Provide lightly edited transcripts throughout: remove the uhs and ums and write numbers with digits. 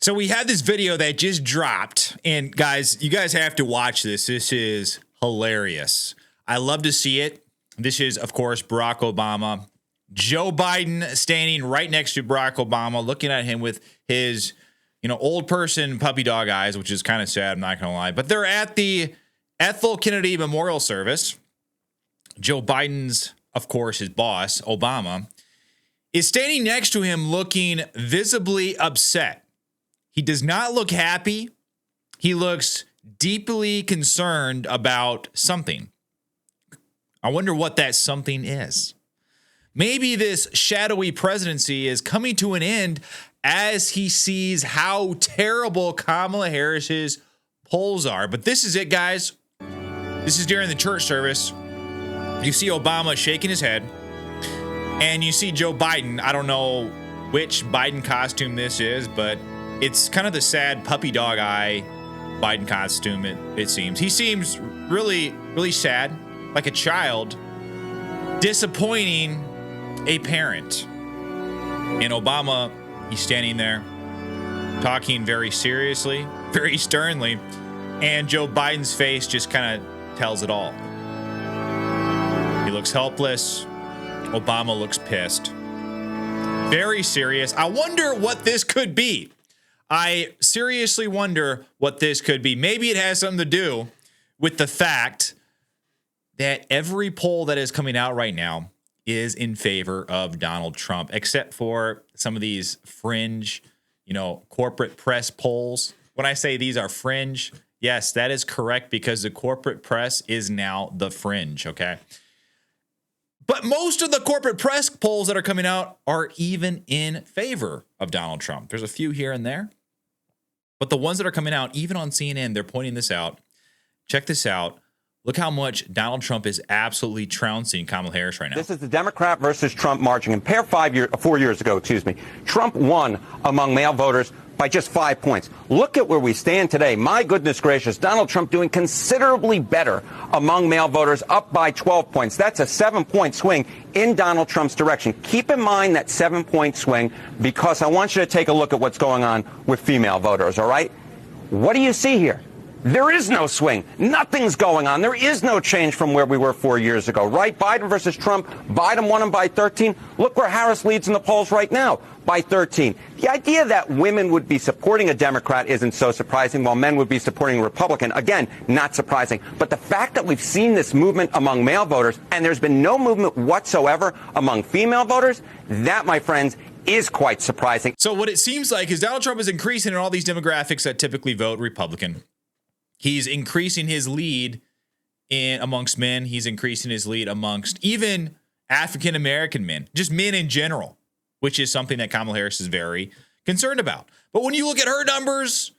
So we had this video that just dropped, and guys, you guys have to watch this. This is hilarious. I love to see it. This is, of course, Barack Obama. Joe Biden standing right next to Barack Obama, looking at him with his, old person puppy dog eyes, which is kind of sad, I'm not going to lie. But they're at the Ethel Kennedy Memorial Service. Joe Biden's, of course, his boss, Obama, is standing next to him looking visibly upset. He does not look happy. He looks deeply concerned about something. I wonder what that something is. Maybe this shadowy presidency is coming to an end as he sees how terrible Kamala Harris's polls are. But this is it, guys. This is during the church service. You see Obama shaking his head, and you see Joe Biden. I don't know which Biden costume this is, but it's kind of the sad puppy dog eye Biden costume, it seems. He seems really, really sad, like a child, disappointing a parent. And Obama, he's standing there talking very seriously, very sternly, and Joe Biden's face just kind of tells it all. He looks helpless. Obama looks pissed. Very serious. I wonder what this could be. I seriously wonder what this could be. Maybe it has something to do with the fact that every poll that is coming out right now is in favor of Donald Trump, except for some of these fringe, corporate press polls. When I say these are fringe, yes, that is correct, because the corporate press is now the fringe, okay? But most of the corporate press polls that are coming out are even in favor of Donald Trump. There's a few here and there. But the ones that are coming out, even on CNN, they're pointing this out. Check this out. Look how much Donald Trump is absolutely trouncing Kamala Harris right now. This is the Democrat versus Trump marching. Compare 4 years ago, Trump won among male voters by just 5 points. Look at where we stand today. My goodness gracious, Donald Trump doing considerably better among male voters, up by 12 points. That's a 7-point swing in Donald Trump's direction. Keep in mind that 7-point swing, because I want you to take a look at what's going on with female voters, all right? What do you see here? There is no swing. Nothing's going on. There is no change from where we were 4 years ago, right? Biden versus Trump. Biden won him by 13. Look where Harris leads in the polls right now, by 13. The idea that women would be supporting a Democrat isn't so surprising, while men would be supporting a Republican, again, not surprising. But the fact that we've seen this movement among male voters, and there's been no movement whatsoever among female voters, that, my friends, is quite surprising. So what it seems like is Donald Trump is increasing in all these demographics that typically vote Republican. He's increasing his lead amongst men. He's increasing his lead amongst even African-American men, just men in general, which is something that Kamala Harris is very concerned about. But when you look at her numbers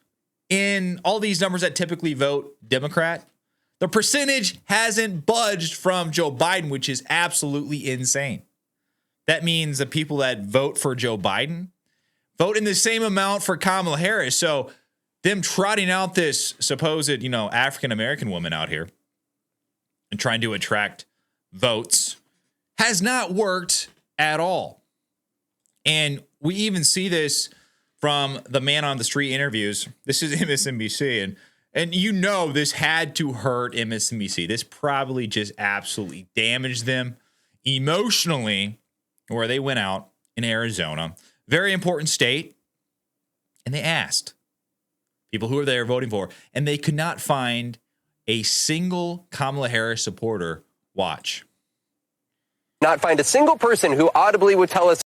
in all these numbers that typically vote Democrat, the percentage hasn't budged from Joe Biden, which is absolutely insane. That means the people that vote for Joe Biden vote in the same amount for Kamala Harris. So them trotting out this supposed, African-American woman out here and trying to attract votes has not worked at all. And we even see this from the man on the street interviews. This is MSNBC. And this had to hurt MSNBC. This probably just absolutely damaged them emotionally, where they went out in Arizona, very important state, and they asked people who are there voting for, and they could not find a single Kamala Harris supporter. Watch. Not find a single person who audibly would tell us,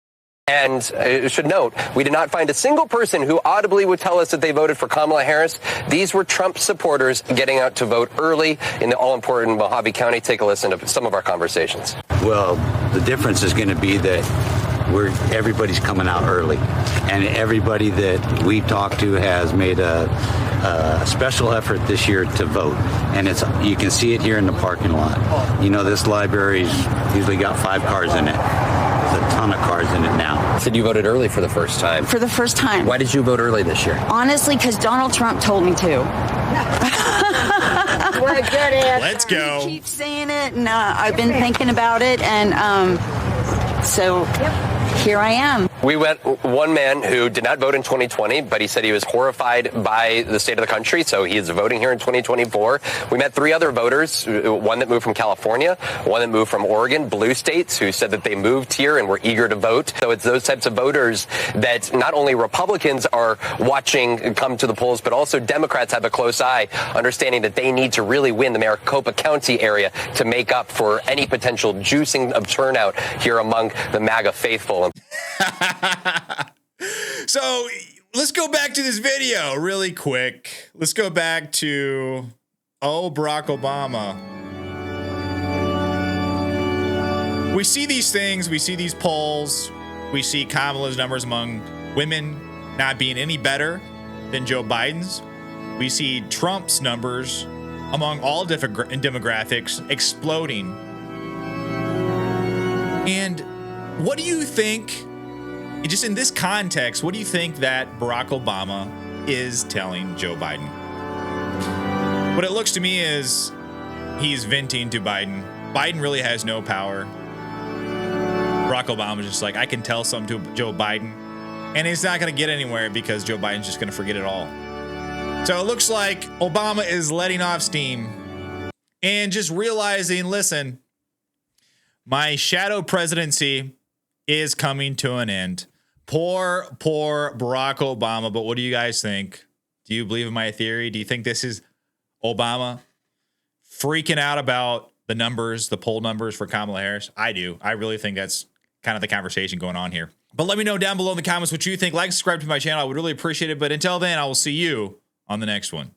and I should note, we did not find a single person who audibly would tell us that they voted for Kamala Harris. These were Trump supporters getting out to vote early in the all-important Mojave County. Take a listen to some of our conversations. Well, the difference is going to be that everybody's coming out early, and everybody that we talked to has made a special effort this year to vote, and you can see it here in the parking lot. This library's usually got 5 cars in it. There's a ton of cars in it now. Said you voted early for the first time. For the first time. Why did you vote early this year? Honestly, because Donald Trump told me to. What a good answer. Let's go. He keeps saying it, and I've been thinking about it, and so here I am. We met one man who did not vote in 2020, but he said he was horrified by the state of the country, so he is voting here in 2024. We met 3 other voters, one that moved from California, one that moved from Oregon, blue states, who said that they moved here and were eager to vote. So it's those types of voters that not only Republicans are watching come to the polls, but also Democrats have a close eye, understanding that they need to really win the Maricopa County area to make up for any potential juicing of turnout here among the MAGA faithful. So let's go back to this video really quick. Let's go back to, Barack Obama. We see these things. We see these polls. We see Kamala's numbers among women not being any better than Joe Biden's. We see Trump's numbers among all different demographics exploding. And what do you think, just in this context, what do you think that Barack Obama is telling Joe Biden? What it looks to me is he's venting to Biden. Biden really has no power. Barack Obama's just like, I can tell something to Joe Biden, and it's not going to get anywhere because Joe Biden's just going to forget it all. So it looks like Obama is letting off steam and just realizing, listen, my shadow presidency is coming to an end. Poor Barack Obama. But what do you guys think? Do you believe in my theory? Do you think this is Obama freaking out about the numbers, the poll numbers for Kamala Harris? I do. I really think that's kind of the conversation going on here. But let me know down below in the comments what you think. Like, subscribe to my channel. I would really appreciate it. But until then, I will see you on the next one.